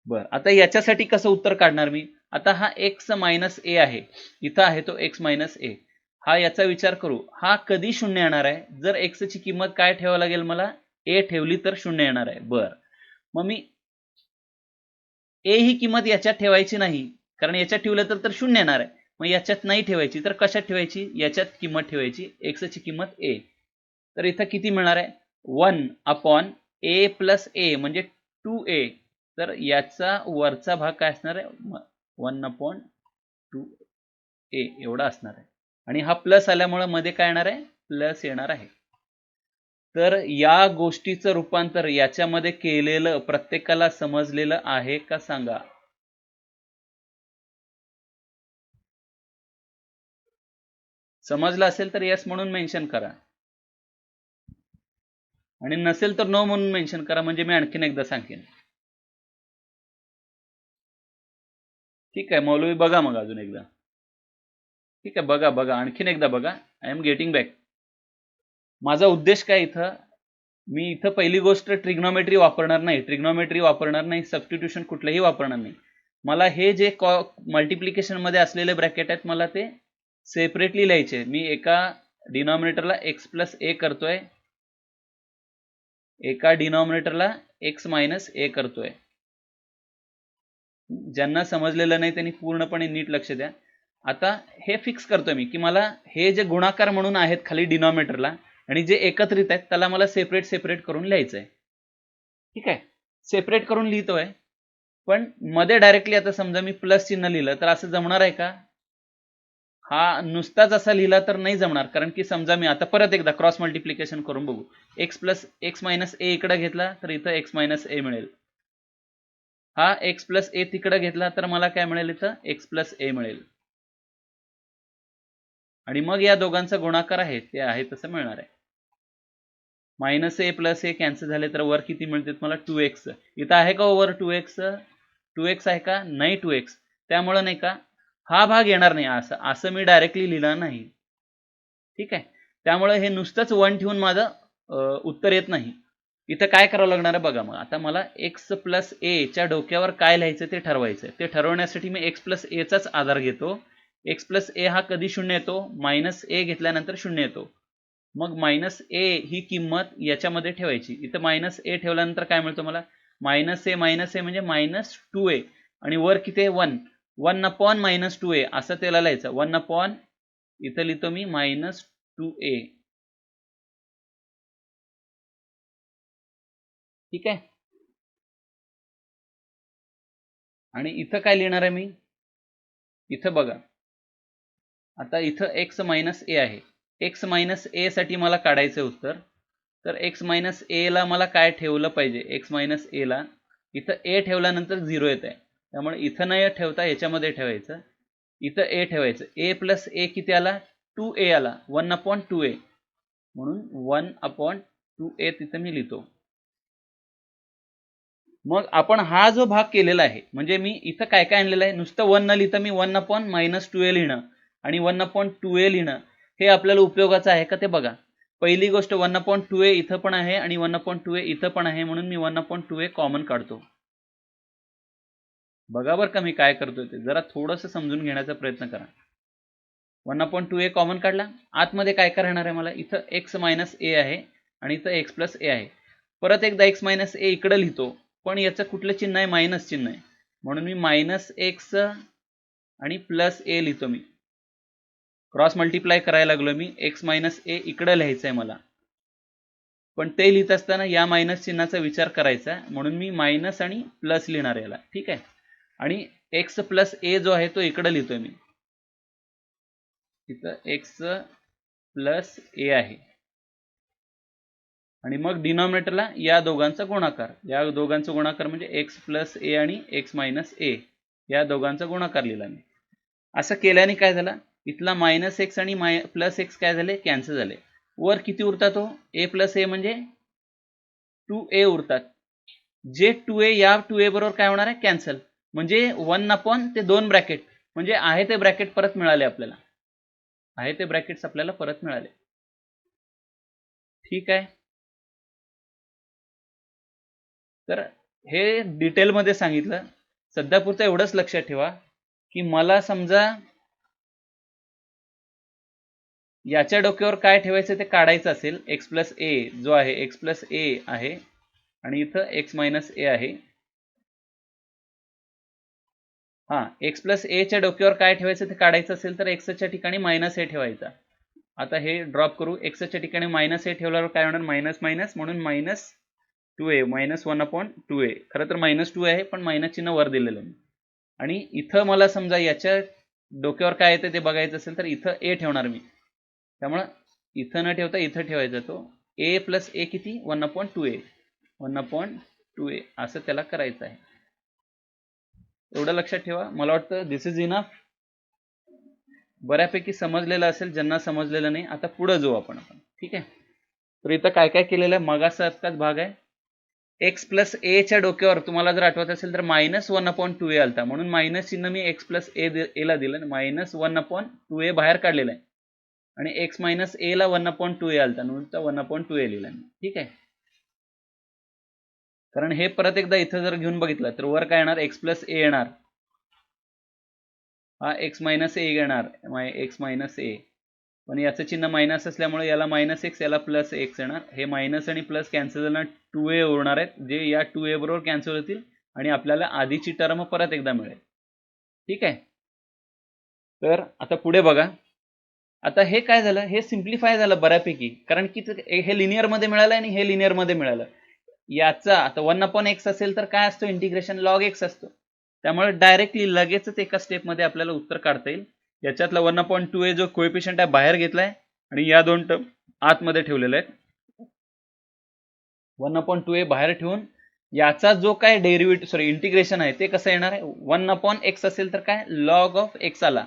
बरं, आता याच्यासाठी कसं उत्तर काढणार मी, आता हा एक्स मायनस ए आहे, इथं आहे तो एक्स मायनस ए. हा याचा विचार करू, हा कधी शून्य येणार आहे, जर एक्स ची किंमत काय ठेवावं लागेल मला, ए ठेवली तर शून्य येणार आहे. बर, मग मी ए ही किंमत याच्यात ठेवायची नाही, कारण याच्यात ठेवलं तर शून्य येणार आहे. मग याच्यात नाही ठेवायची तर कशात ठेवायची, याच्यात किंमत ठेवायची, एक्सची किंमत ए. तर इथं किती मिळणार आहे, 1/a + a म्हणजे 2a. तर याचा वरचा भाग काय असणार आहे, 1/2a एवढा असणार आहे. आणि हा प्लस आल्यामुळे मध्ये काय येणार आहे, प्लस येणार आहे. तर या गोष्टीचं रूपांतर याच्यामध्ये केलेलं प्रत्येकाला समजलेलं आहे का सांगा. समजलं असेल तर यस म्हणून मेन्शन करा, आणि नसेल तर नो म्हणून मेन्शन करा, म्हणजे मी आणखीन एकदा सांगेन. ठीक आहे मौलवी, बघा मग अजून एकदा. ठीक आहे, बघा आणखीन एकदा बघा. I am getting back. माझा उद्देश काय इथं, मी इथं पहिली गोष्ट ट्रिग्नोमेट्री वापरणार नाही, सबस्टिट्यूशन कुठलंही वापरणार नाही. मला हे जे मल्टिप्लिकेशन मध्ये असलेले ब्रॅकेट आहेत मला ते सेपरेटली लिहायचे. मी एका डिनॉमिनेटरला x + a करतोय, एका डिनॉमिनेटरला x - a करतोय. ज्यांना समजलेलं नाही त्यांनी पूर्णपणे नीट लक्ष द्या. आता हे फिक्स करतोय मी की मला हे जे गुणाकार म्हणून आहेत खाली डिनॉमिनेटरला आणि जे एकत्रित आहेत त्याला मला सेपरेट करून लिहायचं आहे. ठीक आहे, सेपरेट करून लिहितोय, पण मध्ये डायरेक्टली आता समजा मी प्लस चिन्ह लिहिलं तर असं जमणार आहे का, हा नुसताच असा लिहिला तर नाही जमणार. कारण की समजा मी आता परत एकदा क्रॉस मल्टिप्लिकेशन करून बघू, x - a इकडे घेतला तर इथं x - a मिळेल, हा x + a तिकडे घेतला तर मला काय मिळेल, इथं x + a मिळेल. आणि मग या दोघांचा गुणाकार आहे ते आहे तसं मिळणार आहे. -a + a कॅन्सल झाले तर वर किती मिळते मला, 2x. इथं आहे का वर 2x, 2x आहे का, नाही 2x. त्यामुळे नाही का हा भाग येणार नाही, असं मी डायरेक्टली लिहिलं नाही. ठीक आहे, त्यामुळे हे नुसतंच 1 ठेवून माझं उत्तर येत नाही. इथं काय करावं लागणार आहे बघा. मग आता मला x + a च्या डोक्यावर काय लिहायचं ते ठरवायचं. ते ठरवण्यासाठी मी x + a चाच आधार घेतो. x + a हा कधी 0 येतो, -a घेतल्यानंतर 0 येतो. मग -a ही किंमत याच्यामध्ये ठेवायची. इथं -a ठेवल्यानंतर काय मिळतो मला, -a म्हणजे -2a, आणि वर किती आहे 1, 1/-2a असं त्याला लिहायचं. 1 इथं लिहितो मी -2a. ठीक आहे, आणि इथं काय लिहिणार आहे मी, इथं बघा. आता इथं x - a आहे, x - a साठी मला काढायचं उत्तर. तर x - a ला मला काय ठेवलं पाहिजे, x - a ला इथं a ठेवल्यानंतर 0 येत आहे, त्यामुळे इथं नाही ठेवता याच्यामध्ये ठेवायचं. इथं a ठेवायचं. a + a किती आला, 2a आला, 1/2a, म्हणून 1/2a तिथं मी लिहितो. मग आपण हा जो भाग केलेला आहे, म्हणजे मी इथं काय काय आणलेलं आहे, नुसतं 1 न लिहिता मी 1/-2a लिहिणं आणि 1/2a लिहिणं हे आपल्याला उपयोगाचं आहे का ते बघा. पहिली गोष्ट 1/2a इथं पण आहे आणि 1/2a इथं पण आहे, म्हणून मी 1/2a कॉमन काढतो. बघा बरं का मी काय करतोय ते, जरा थोडंसं समजून घेण्याचा प्रयत्न करा. 1/2a कॉमन काढला, आतमध्ये काय काय राहणार आहे मला, इथं x - a आहे आणि इथं x + a आहे. परत एकदा x - a इकडे लिहितो, पण याचं कुठलं चिन्ह आहे, मायनस चिन्ह आहे, म्हणून मी -x आणि +a लिहितो. मी क्रॉस मल्टिप्लाय करायला लागलो, मी x - a इकडे लिहायचं आहे मला, पण ते लिहित असताना या मायनस चिन्हाचा विचार करायचा, म्हणून मी मायनस आणि प्लस लिहिणार याला. ठीक आहे, आणि x + a जो आहे तो इकडे लिहितोय मी, इथं x + a आहे. आणि मग डिनॉमिनेटरला या दोघांचा गुणाकार, म्हणजे x + a आणि x - a या दोघांचा गुणाकार लिहिला मी. असं केल्याने काय झालं, इथला -x आणि +x काय झाले, कॅन्सल झाले. वर किती उरतात, a + a म्हणजे 2a उरतात. जे 2a या 2a बरोबर काय होणार आहे, कॅन्सल, म्हणजे 1 ते 2 ब्रॅकेट, म्हणजे आहे ते ब्रॅकेट परत मिळाले आपल्याला, परत मिळाले. ठीक आहे, तर हे डिटेलमध्ये सांगितलं. सध्या पुरतं एवढंच लक्षात ठेवा की मला समजा याच्या डोक्यावर काय ठेवायचं ते काढायचं असेल, x + a जो आहे, x + a आहे आणि इथं x - a आहे. हा एक्स प्लस एच्या डोक्यावर काय ठेवायचं ते काढायचं असेल तर एक्सच्या ठिकाणी मायनस ए ठेवायचा. आता हे ड्रॉप करू. एक्सच्या ठिकाणी मायनस ए ठेवल्यावर काय होणार, मायनस मायनस म्हणून मायनस 2a मायनस 1/2a. खरं तर -2 आहे पण मायनस चिन्ह वर दिलेलं आहे. आणि इथं मला समजा याच्या डोक्यावर काय येतं ते बघायचं असेल तर इथं ए ठेवणार मी. त्यामुळं इथं न ठेवता इथं ठेवायचा तो. ए प्लस ए किती, 1/2a 1/2a असं त्याला करायचं आहे. एवढं लक्षात ठेवा. मला वाटतं दिस इज इनफ. बऱ्यापैकी समजलेलं असेल. ज्यांना समजलेलं नाही आता पुढे जाऊ आपण. ठीक आहे. तर इथं काय काय केलेलं आहे मगासारखाच भाग आहे. एक्स प्लस ए च्या डोक्यावर तुम्हाला जर आठवत असेल तर -1/2a आलता म्हणून मायनस चिन्ह मी एक्स प्लस ए ला दिलं. -1/2a बाहेर काढलेलं आहे आणि एक्स मायनस ए ला 1/2a आलता म्हणून 1/2a लिहिला. ठीक आहे. कारण हे परत एकदा इथं जर घेऊन बघितलं तर वर काय येणार, एक्स प्लस ए येणार. हा एक्स मायनस ए येणार, एक्स मायनस ए. पण याचं चिन्ह मायनस असल्यामुळे याला -x याला +x येणार. हे मायनस आणि प्लस कॅन्सल झालं 2a उरणार आहेत जे या 2a बरोबर कॅन्सल होतील आणि आपल्याला आधीची टर्म परत एकदा मिळेल. ठीक आहे. तर आता पुढे बघा. आता हे काय झालं, हे सिम्प्लिफाय झालं बऱ्यापैकी कारण की हे लिनियर मध्ये मिळालं आणि हे लिनियर मध्ये मिळालं. याचा आता 1/x असेल तर काय असतो, इंटिग्रेशन लॉग x असतो. त्यामुळे डायरेक्टली लगेचच एका स्टेपमध्ये आपल्याला उत्तर काढता येईल. याच्यातला 1/2a जो कोएफिशियंट आहे बाहेर घेतलाय आणि या दोन टर्म आतमध्ये ठेवलेले आहेत. 1/2a बाहेर ठेवून याचा जो काय डेरिव्हेटिव्ह इंटिग्रेशन आहे ते कसं येणार आहे, 1/x असेल तर काय लॉग ऑफ x आला.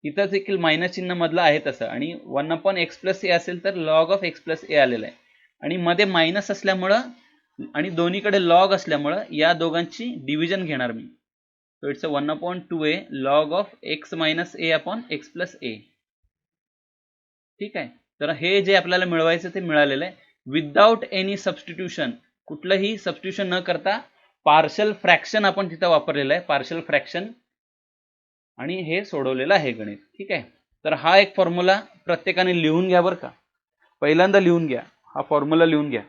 इथं देखील मायनस चिन्ह मधलं आहे तसं. आणि 1/x प्लस ए असेल तर लॉग ऑफ x प्लस ए आलेलं आहे. आणि मध्ये मायनस असल्यामुळं आणि दोन्हीकडे लॉग असल्यामुळं या दोघांची डिव्हिजन घेणार मी. So it's a 1/2a log of x minus a upon x plus a. ठीक आहे. तर हे जे आपल्याला मिळवायचं ते मिळालेलं आहे विदाउट एनी सबस्टिट्यूशन. कुठलंही सबस्टिट्यूशन न करता पार्शल फ्रॅक्शन आपण तिथं वापरलेलं आहे, पार्शल फ्रॅक्शन. आणि हे सोडवलेलं आहे गणित. ठीक आहे. तर हा एक फॉर्म्युला प्रत्येकाने लिहून घ्या बरं का. पहिल्यांदा लिहून घ्या, हा फॉर्म्युला लिहून घ्या.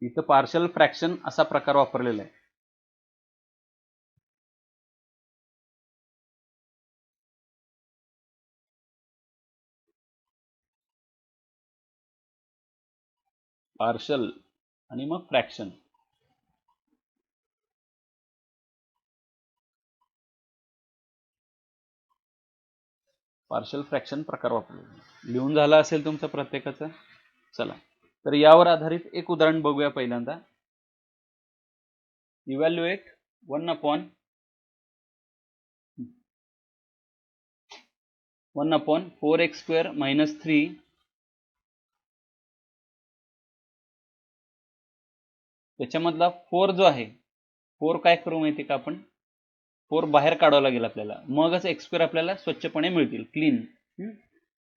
इथं पार्शल फ्रॅक्शन असा प्रकार वापरलेला आहे. पार्शल आणि मग फ्रॅक्शन. पार्शल फ्रॅक्शन प्रकार वापरलेला लिहून झाला असेल तुमचं प्रत्येकाचं. चला तर यावर आधारित एक उदाहरण बघूया. पहिल्यांदा इव्हॅल्युएट 1/4x² - 3 त्याच्यामधला 4 जो आहे, 4 काय करू माहिती का आपण, 4 बाहेर काढावं लागेल आपल्याला, मगच x² आपल्याला स्वच्छपणे मिळतील, क्लीन.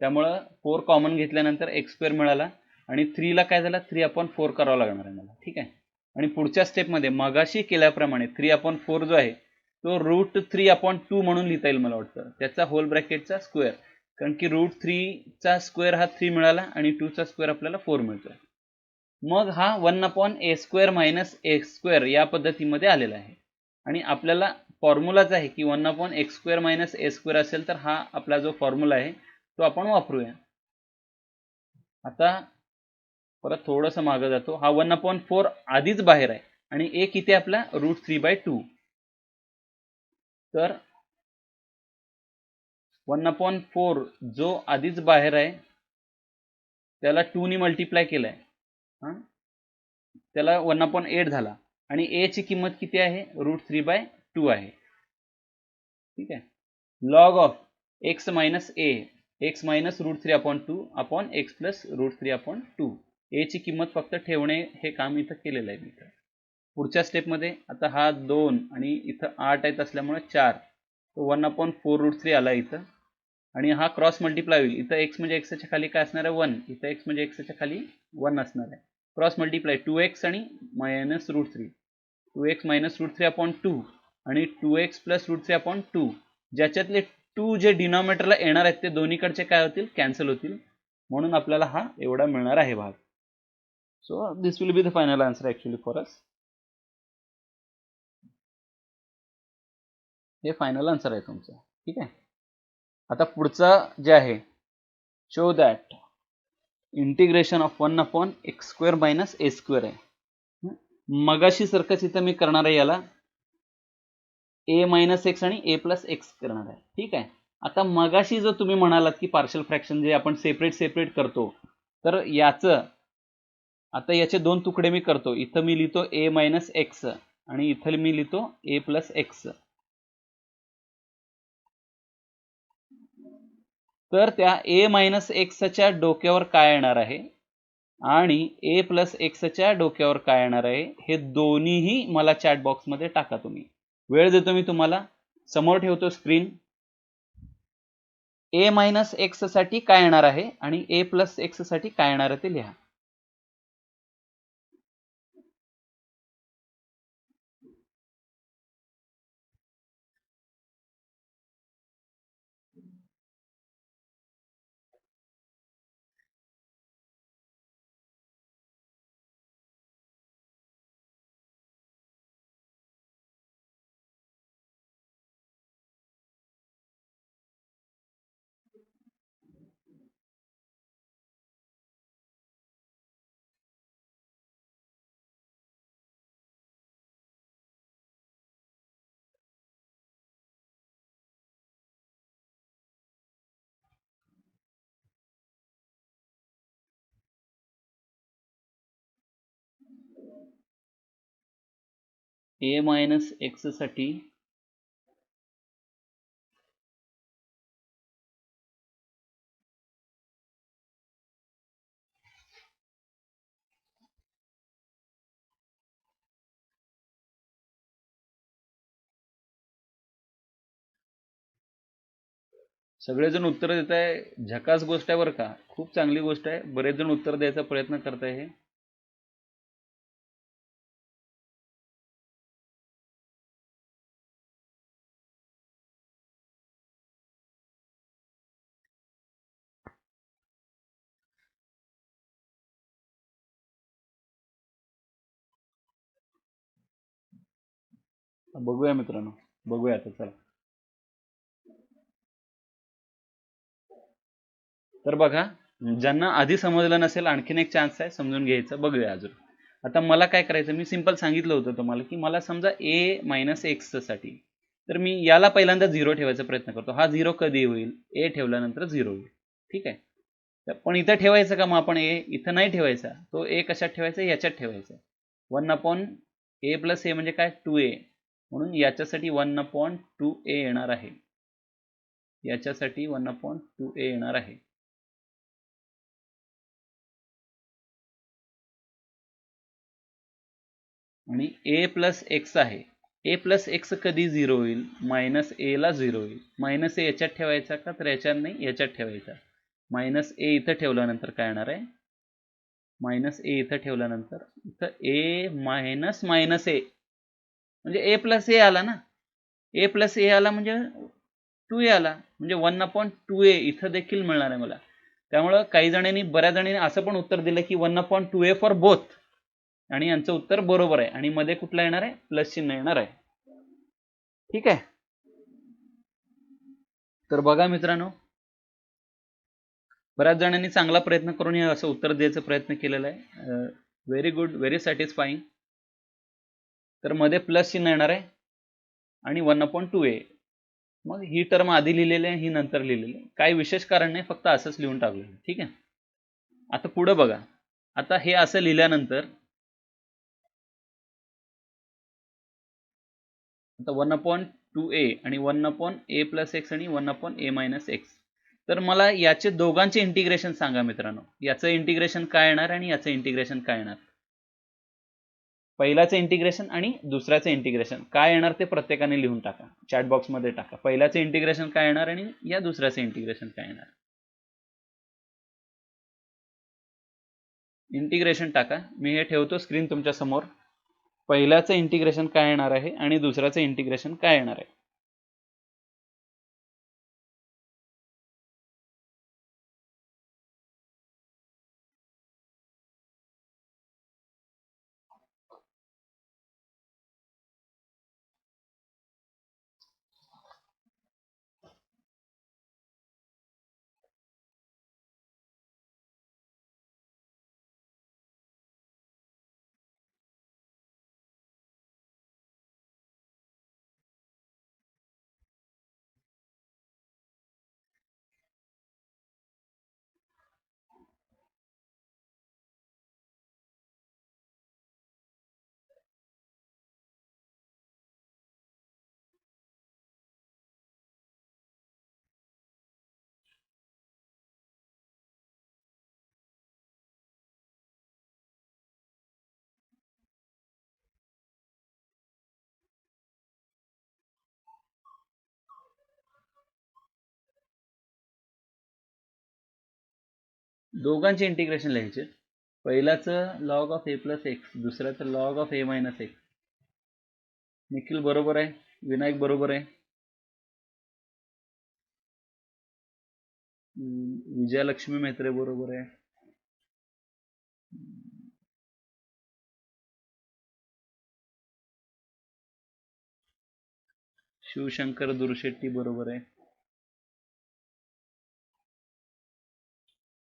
त्यामुळं 4 कॉमन घेतल्यानंतर x² मिळाला आणि 3 ला काय झालं, 3/4 करावं लागणार आहे मला. ठीक आहे. आणि पुढच्या स्टेपमध्ये मगाशी केल्याप्रमाणे 3/4 जो आहे तो √3/2 म्हणून लिहिता येईल मला वाटतं, त्याचा होल ब्रॅकेटचा स्क्वेअर. कारण की √3चा स्क्वेअर हा 3 मिळाला आणि 2चा स्क्वेअर आपल्याला 4 मिळतोय. मग हा 1/a² - x² या पद्धतीमध्ये आलेला आहे. आणि आपल्याला फॉर्म्युलाच आहे की 1/x² - a² असेल तर हा आपला जो फॉर्म्युला आहे तो आपण वापरूया. आता परत थोडंसं मागं जातो. हा 1/4 आधीच बाहेर आहे आणि a किती आपला √3/2. तर 1/4 जो आधीच बाहेर आहे त्याला 2 ने मल्टिप्लाय केलाय, त्याला 1/8 झाला आणि a ची किंमत किती आहे, √3/2 आहे. ठीक आहे. Log of x minus a, x minus √3/2 upon x plus √3/2. a ची किंमत फक्त ठेवणे हे काम इथं केलेलं आहे मी. पुढच्या स्टेपमध्ये आता हा 2 आणि इथं 8 आहेत असल्यामुळे 4, तो 1/4√3 आला इथं. आणि हा क्रॉस मल्टिप्लाय होईल. इथं x म्हणजे x च्या खाली काय असणार आहे, 1. इथं x म्हणजे x च्या खाली 1 असणार आहे. क्रॉस मल्टिप्लाय 2x आणि मायनस √3, 2x मायनस √3/2 आणि 2x प्लस √3/2. ज्याच्यातले टू जे डिनॉमिनेटरला येणार आहेत ते दोन्हीकडचे काय होतील, कॅन्सल होतील. म्हणून आपल्याला हा एवढा मिळणार आहे भाग. So this will be the final answer actually for us. हे फायनल आन्सर आहे तुमचं. ठीक आहे. आता पुढचा जे आहे, show that integration of 1/x² - a² आहे. मगाशी सारखंच इथं मी करणार आहे, याला a - x आणि a+x करणार आहे. ठीक आहे. आता मगाशी जो तुम्ही म्हणालात की पार्शियल फ्रॅक्शन जे आपण सेपरेट करतो, तर याचं आता याचे दोन तुकडे मी करतो. इथं मी लिहितो a - x आणि इथं मी लिहितो a+x. तर त्या a - x च्या डोक्यावर काय येणार आहे आणि a+x च्या डोक्यावर काय येणार आहे, हे दोन्हीही मला चॅट बॉक्समध्ये टाका तुम्ही. वेळ देतो मी तुम्हाला. समोर ठेवतो स्क्रीन. a - x साठी काय येणार आहे आणि a+x साठी काय येणार आहे ते लिहा. a - x साठी सगळेजण उत्तर देत आहे. झकास गोष्ट आहे बरं का, खूप चांगली गोष्ट आहे. बरेच जण उत्तर द्यायचा प्रयत्न करत आहे. बघूया मित्रांनो, बघूया आता. चला तर बघा, ज्यांना आधी समजलं नसेल आणखीन एक चान्स आहे समजून घ्यायचं. बघूया अजून. आता मला काय करायचं, मी सिंपल सांगितलं होतं तुम्हाला की मला समजा a - x साठी, तर मी याला पहिल्यांदा 0 ठेवायचा प्रयत्न करतो. हा 0 कधी होईल, a ठेवल्यानंतर 0 होईल. ठीक आहे. पण इथं ठेवायचं का मग आपण a? इथं नाही ठेवायचा. तो a कशात ठेवायचा, याच्यात ठेवायचा. 1/a + a म्हणजे काय, 2a. म्हणून याच्यासाठी 1/2a येणार आहे. याच्यासाठी 1/2a येणार आहे. आणि a+x आहे. a+x कधी 0 होईल, -a ला 0 होईल. -a याच्यात ठेवायचा का, तर याच्यात नाही, याच्यात ठेवायचा. -a इथं ठेवल्यानंतर काय येणार आहे, -a इथं ठेवल्यानंतर इथं a - -a म्हणजे a+a आला ना. a+a आला म्हणजे 2a आला, म्हणजे 1/2a इथं देखील मिळणार आहे मला. त्यामुळं काही जणांनी, बऱ्याच जणांनी असं पण उत्तर दिलं की 1/2a फॉर बोथ, आणि यांचं उत्तर बरोबर आहे. आणि मध्ये कुठला येणार आहे, प्लस चिन्ह येणार आहे. ठीक आहे. तर बघा मित्रांनो, बऱ्याच जणांनी चांगला प्रयत्न करून हे असं उत्तर द्यायचा प्रयत्न केलेला आहे. Very good, very satisfying. तर मध्ये प्लस चिन्ह येणार आहे आणि 1/2a. मग ही टर्म आधी लिहिलेली आहे, ही नंतर लिहिलेली आहे. काही विशेष कारण नाही, फक्त असंच लिहून टाकलेलं. ठीक आहे. आता पुढे बघा. आता हे असं लिहिल्यानंतर आता 1/2a आणि 1/a+x आणि 1/a - x. तर मला याचे दोघांचे इंटिग्रेशन सांगा मित्रांनो. याचं इंटिग्रेशन काय येणार आणि याचं इंटिग्रेशन काय येणार. पहिल्याचं इंटिग्रेशन आणि दुसऱ्याचं इंटिग्रेशन काय येणार ते प्रत्येकाने लिहून टाका, चॅट बॉक्समध्ये टाका. पहिल्याचं इंटिग्रेशन काय येणार आणि या दुसऱ्याचं इंटिग्रेशन काय येणार. इंटिग्रेशन टाका. मी हे ठेवतो स्क्रीन तुमच्या समोर. पहिल्याचं इंटिग्रेशन काय येणार आहे आणि दुसऱ्याचं इंटिग्रेशन काय येणार आहे. दोघांचे इंटिग्रेशन लिहायचे. पहिल्याचं log of a plus x, दुसऱ्याचं log of a minus x. Nikhil बरोबर आहे, विनायक बरोबर आहे, विजयलक्ष्मी मेत्रे बरोबर आहे, शिवशंकर दुर्शेट्टी बरोबर आहे.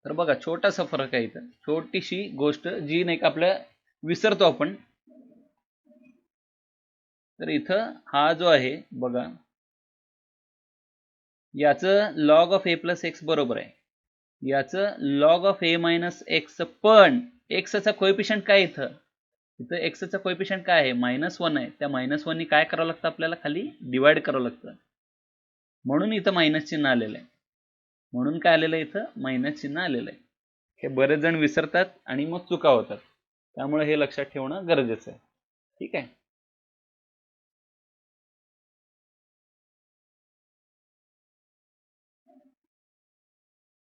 तर बघा छोटासा फरक आहे इथं, छोटीशी गोष्ट जी नाही का आपल्या विसरतो आपण. तर इथं हा जो आहे बघा, याचं log of a plus x बरोबर आहे, याचं log of a minus x, पण एक्सचा कोएफिशियंट काय इथं, इथं एक्सचा कोएफिशियंट काय आहे, -1 आहे. त्या -1 नी काय करावं लागतं आपल्याला, खाली डिवाइड करावं लागतं. म्हणून इथं मायनस चिन्ह आलेलं आहे. म्हणून काय आलेलं आहे इथं, मायनस चिन्ह आलेलं आहे. हे बरेच जण विसरतात आणि मग चुका होतात, त्यामुळे हे लक्षात ठेवणं गरजेचं आहे. ठीक आहे.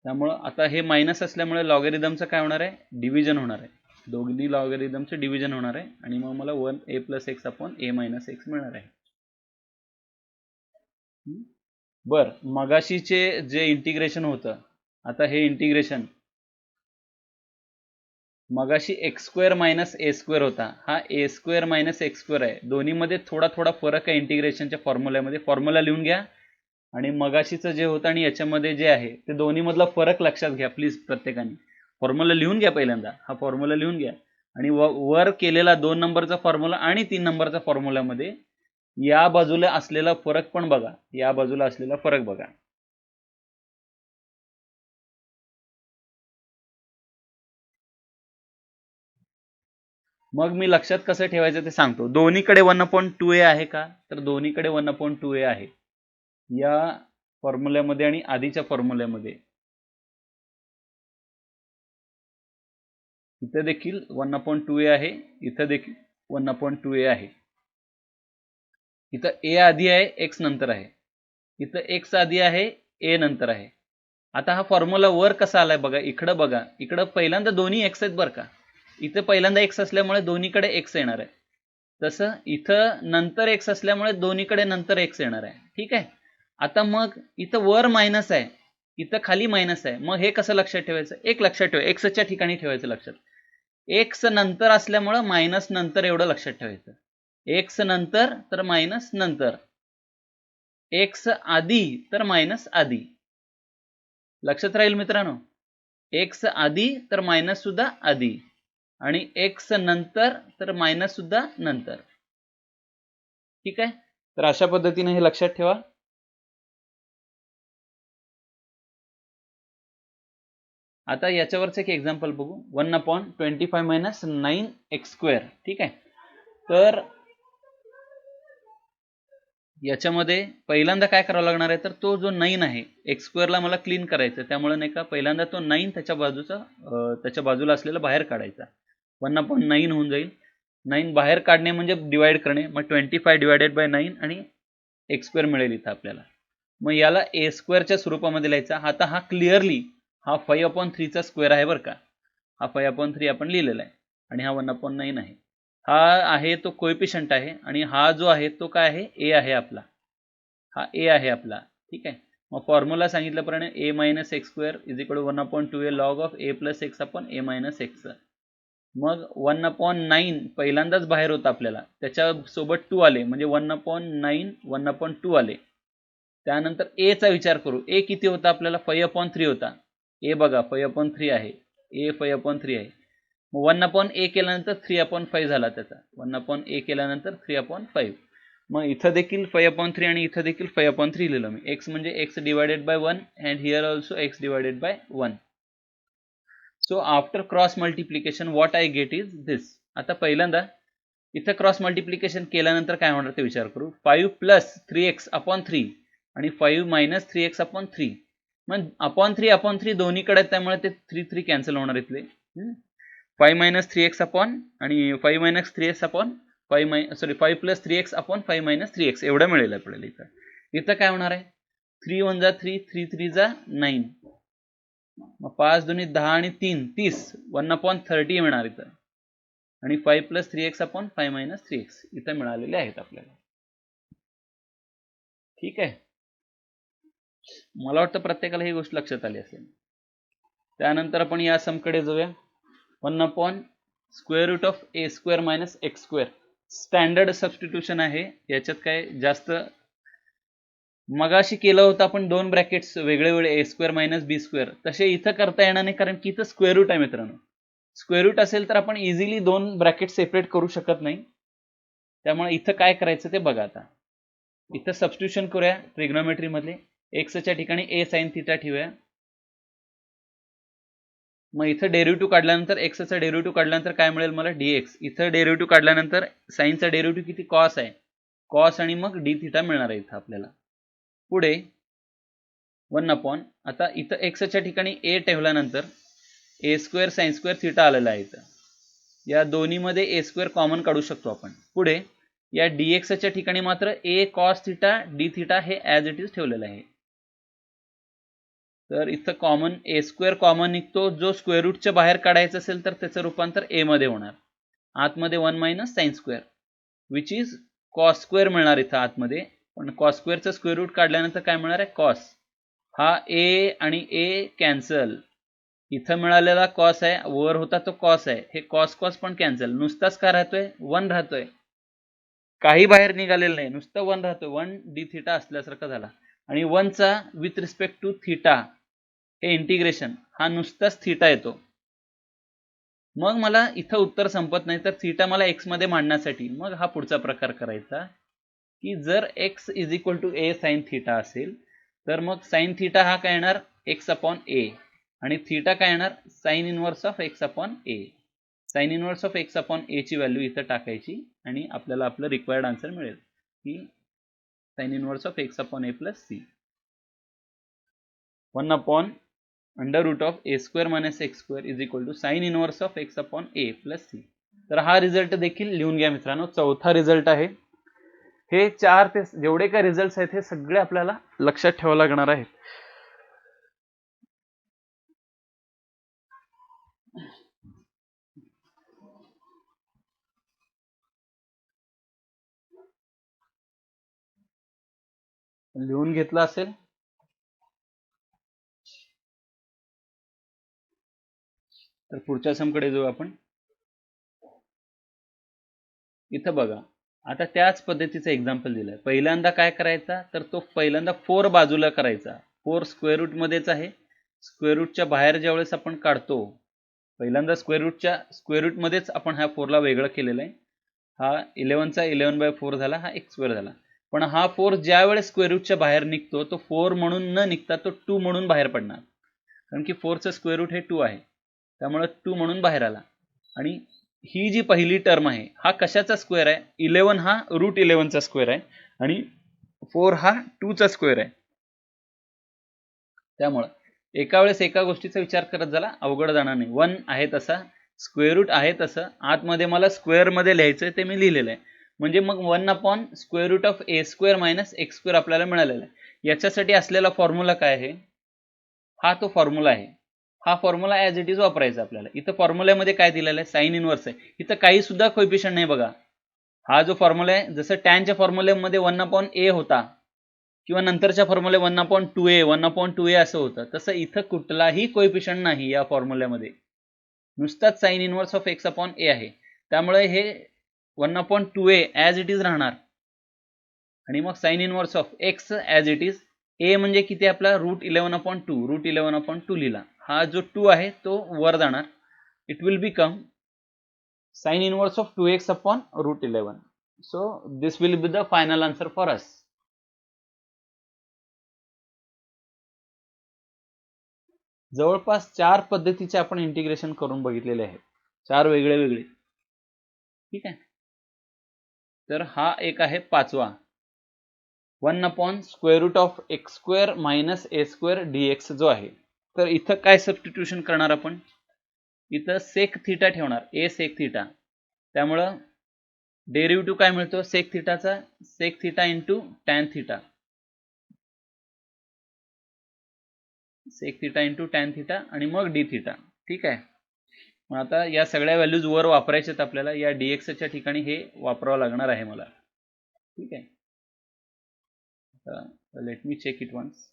त्यामुळं आता हे मायनस असल्यामुळे लॉगरिदमचं काय होणार आहे, डिव्हिजन होणार आहे. दोन्ही लॉगरिदमचं डिव्हिजन होणार आहे आणि मग मला 1a प्लस एक्स अपॉन ए मायनस एक्स मिळणार आहे. बर, मगाशीचे जे इंटिग्रेशन होतं, आता हे इंटिग्रेशन मगाशी एक्स स्क्वेअर मायनस ए स्क्वेअर होता, हा a square minus x square आहे. दोन्हीमध्ये थोडा थोडा फरक आहे इंटिग्रेशनच्या फॉर्म्युल्यामध्ये. फॉर्म्युला लिहून घ्या आणि मगाशीचं जे होतं आणि याच्यामध्ये जे आहे ते दोन्हीमधला फरक लक्षात घ्या प्लीज. प्रत्येकाने फॉर्म्युला लिहून घ्या, पहिल्यांदा हा फॉर्म्युला लिहून घ्या आणि वर केलेला 2 नंबरचा फॉर्म्युला आणि 3 नंबरचा फॉर्म्युल्यामध्ये या बाजूला असलेला फरक पण बघा, या बाजूला असलेला फरक बघा. मग मी लक्षात कसं ठेवायचं ते सांगतो. दोन्हीकडे 1/2a आहे का, तर दोन्हीकडे 1/2a आहे, या फॉर्म्युल्यामध्ये आणि आधीच्या फॉर्म्युल्यामध्ये. इथे देखील 1/2a आहे, इथं देखील 1/2a आहे. इथं a आधी आहे, x नंतर आहे. इथं x आधी आहे, a नंतर आहे. आता हा फॉर्म्युला वर कसा आलाय बघा, इकडं बघा, इकडं पहिल्यांदा दोन्ही x आहेत बरं का. इथं पहिल्यांदा x असल्यामुळे दोन्हीकडे x येणार आहे. तसं इथं नंतर x असल्यामुळे दोन्हीकडे नंतर x येणार आहे. ठीक आहे. आता मग इथं वर मायनस आहे, इथं खाली मायनस आहे. मग हे कसं लक्षात ठेवायचं, एक लक्षात ठेवा, एक्सच्या ठिकाणी ठेवायचं लक्षात. एक्स नंतर असल्यामुळे मायनस नंतर एवढं लक्षात ठेवायचं. एक्स नंतर तर मायनस नंतर, एक्स आधी तर मायनस आधी. लक्षात राहील मित्रांनो. एक्स आधी तर मायनस सुद्धा आधी आणि एक्स नंतर तर मायनस सुद्धा नंतर. ठीक आहे. तर अशा पद्धतीने हे लक्षात ठेवा. आता याच्यावरच एक एक्झाम्पल बघू. 1/25 मायनस 9x². ठीक आहे. तर याच्यामध्ये पहिल्यांदा काय करावं लागणार आहे, तर तो जो 9 आहे x² ला मला क्लीन करायचं, त्यामुळे नाही का पहिल्यांदा तो 9 त्याच्या बाजूला असलेला बाहेर काढायचा. 1/9 होऊन जाईल. 9 बाहेर काढणे म्हणजे डिवाइड करणे, मग 25 डिवायडेड बाय 9 आणि x² मिळेल इथं आपल्याला. मग याला a² च्या स्वरूपामध्ये लिहायचा. आता हा क्लिअरली हा 5/3 चा स्क्वेअर आहे बरं का. हा 5/3 आपण लिहिलेला आहे आणि हा 1/9 आहे. हा आहे तो कोएफिशियंट आहे आणि हा जो आहे तो काय आहे, a आहे आपला. हा a आहे आपला. ठीक आहे. मग फॉर्म्युला सांगितल्याप्रमाणे a minus x² is equal to 1/2a log of a plus x upon a minus x. मग 1/9 पहिल्यांदाच बाहेर होता आपल्याला, त्याच्यासोबत 2 आले म्हणजे 1/9 1/2 आले. त्यानंतर a चा विचार करू. a किती होता आपल्याला, 5/3 होता. a बघा 5/3 आहे, a 5/3 आहे. मग 1/a केल्यानंतर 3/5 झाला त्याचा. 1/a केल्यानंतर 3/5. मग इथं देखील 5/3 आणि इथं देखील 5/3 लिहिलं मी. x म्हणजे x divided by 1 and here also x divided by 1. So after cross multiplication what I get is this. आता पहिल्यांदा इथं क्रॉस मल्टिप्लिकेशन केल्यानंतर काय होणार ते विचार करू. 5 प्लस 3x अपॉन 3 आणि 5 मायनस 3x अपॉन 3. मग अपॉन 3 दोन्हीकडे आहेत, त्यामुळे ते 3 कॅन्सल होणार इथले. 5 मायनस 3x अपॉन आणि 5 minus 3x upon 5 plus 3x upon 5 minus 3x एवढं मिळेल आपल्याला इथं. इथं काय होणार आहे, 3 1 जा 3, 3 3 जा 9. मग 5 दुनी 10 आणि 3 30 1/30 मिळणार इथं आणि 5 + 3x अपॉन 5 - 3x इथं मिळालेले आहेत आपल्याला. ठीक आहे, मला वाटतं प्रत्येकाला ही गोष्ट लक्षात आली असेल. त्यानंतर आपण या समकडे जाऊया. 1/√(a² - x²) स्टँडर्ड सबस्टिट्यूशन आहे. याच्यात काय जास्त मगाशी केलं होतं आपण 2 ब्रॅकेट्स वेगळे वेगळे a² - b². तसे इथं करता येणार नाही कारण की इथं स्क्वेअर रूट आहे मित्रांनो. स्क्वेअर रूट असेल तर आपण इझिली 2 ब्रॅकेट सेपरेट करू शकत नाही. त्यामुळे इथं काय करायचं ते बघा. आता इथं सबस्टिट्यूशन करूया ट्रिग्नोमेट्री मध्ये. एक्सच्या ठिकाणी a sin θ ठेवूया. मग इथं डेरिव्हेटिव्ह काढल्यानंतर एक्सचा डेरिव्हेटिव्ह काढल्यानंतर काय मिळेल मला dx. इथं डेरिव्हेटिव्ह काढल्यानंतर साईनचा डेरिव्हेटिव्ह किती कॉस आहे, कॉस आणि मग dθ मिळणार आहे इथं आपल्याला. पुढे 1 आता इथं एक्सच्या ठिकाणी a ठेवल्यानंतर a² sin² θ आलेला आहे. इथं या दोन्हीमध्ये a² कॉमन काढू शकतो आपण. पुढे या dxच्या ठिकाणी मात्र a cos θ dθ हे ॲज इट इज ठेवलेलं आहे. तर इथं कॉमन a² कॉमन निघतो. जो स्क्वेअर रूटच्या बाहेर काढायचं असेल तर त्याचं रूपांतर a मध्ये होणार. आतमध्ये 1 - sin² विच इज cos² मिळणार इथं आतमध्ये. पण cos² स्क्वेअर रूट काढल्यानंतर काय मिळणार आहे cos. हा a आणि a कॅन्सल. इथं मिळालेला cos आहे, वर होता तो cos आहे. हे cos पण कॅन्सल. नुसताच का राहतोय 1 राहतोय. काही बाहेर निघालेलं नाही, नुसतं 1 राहतोय. 1 dθ असल्यासारखं झाला. आणि 1 चा विथ रिस्पेक्ट टू θ हे इंटिग्रेशन हा नुसताच θ येतो. मग मला इथं उत्तर संपत नाही तर θ मला x मध्ये मांडण्यासाठी मग हा पुढचा प्रकार करायचा की जर x = a sin θ असेल तर मग sin θ हा काय येणार x/a आणि θ काय येणार sin inverse of x/a. sin inverse of x/a ची व्हॅल्यू इथं टाकायची आणि आपल्याला आपलं रिक्वायर्ड आन्सर मिळेल की sin inverse of x/a + c. 1/√(a² - x² = sin inverse of x/a + c. तर हा रिझल्ट देखील लिहून घ्या मित्रांनो. चौथा रिझल्ट आहे. हे 4 ते जेवढे काही रिझल्ट आहेत हे सगळे आपल्याला लक्षात ठेवावं लागणार आहेत. लिहून घेतलं असेल तर पुढच्या समकडे जाऊ आपण. इथं बघा, आता त्याच पद्धतीचं एक्झाम्पल दिलंय. पहिल्यांदा काय करायचा तर तो पहिल्यांदा 4 बाजूला करायचा. 4 स्क्वेअर रूट मध्येच आहे. स्क्वेअर रूटच्या बाहेर ज्यावेळेस आपण काढतो पहिल्यांदा स्क्वेअर रूट मध्येच आपण ह्या 4 ला वेगळं केलेलं आहे. हा 11 चा 11/4 झाला, हा x² झाला. पण हा 4 ज्या वेळेस स्क्वेअर रूटच्या बाहेर निघतो तो 4 म्हणून न निघता तो 2 म्हणून बाहेर पडणार. कारण की 4 चं स्क्वेअर रूट हे 2 आहे. त्यामुळे 2 म्हणून बाहेर आला. आणि ही जी पहिली टर्म आहे हा कशाचा स्क्वेअर आहे 11 हा √11 चा स्क्वेअर आहे आणि 4 हा 2 चा स्क्वेअर आहे. त्यामुळे एका वेळेस एका गोष्टीचा विचार करत झाला अवघड जाणार नाही. 1 आहे तसा, स्क्वेअर रूट आहे तसं, आतमध्ये मला स्क्वेअर मध्ये लिहायचं ते मी लिहिलेलं आहे. म्हणजे मग 1/√(a² - x² आपल्याला मिळालेला आहे. याच्यासाठी असलेला फॉर्म्युला काय आहे, हा तो फॉर्म्युला आहे. हा फॉर्म्युला ॲज इट इज वापरायचा आपल्याला. इथं फॉर्म्युल्यामध्ये काय दिलेलं आहे साइन इनव्हर्स आहे. इथं काही सुद्धा कोएफिशियंट नाही बघा. हा जो फॉर्म्युला आहे जसं टॅनच्या फॉर्म्युल्यामध्ये 1/a होता किंवा नंतरच्या फॉर्म्युले 1/2a 1/2a असं होतं, तसं इथं कुठलाही कोएफिशियंट नाही या फॉर्म्युल्यामध्ये. नुसताच साइन इनव्हर्स ऑफ x/a आहे. त्यामुळे हे 1/2a ॲज इट इज राहणार आणि मग sine inverse of x as it is. a म्हणजे किती आपला √11/2 √11/2 लिहिला. हा जो 2 आहे तो वर जाणार. It will become sin inverse of 2x/√11. So this will be the final answer for us. जवळपास 4 पद्धतीचे आपण इंटिग्रेशन करून बघितलेले आहेत, 4 वेगळे वेगळे. ठीक आहे, तर हा एक आहे पाचवा 1/√(x² - a² dx जो आहे. तर इथं काय सबस्टिट्यूशन करणार आपण, इथं sec θ ठेवणार, a sec θ. त्यामुळं डेरिव्हेटिव्ह काय मिळतो sec θ चा sec θ * tan θ. Sec theta into tan theta आणि मग डी थिटा. ठीक आहे. मग आता या सगळ्या व्हॅल्यूज वर वापरायच्यात आपल्याला. या dxच्या ठिकाणी हे वापरावं लागणार आहे मला. ठीक आहे. Let me check it once.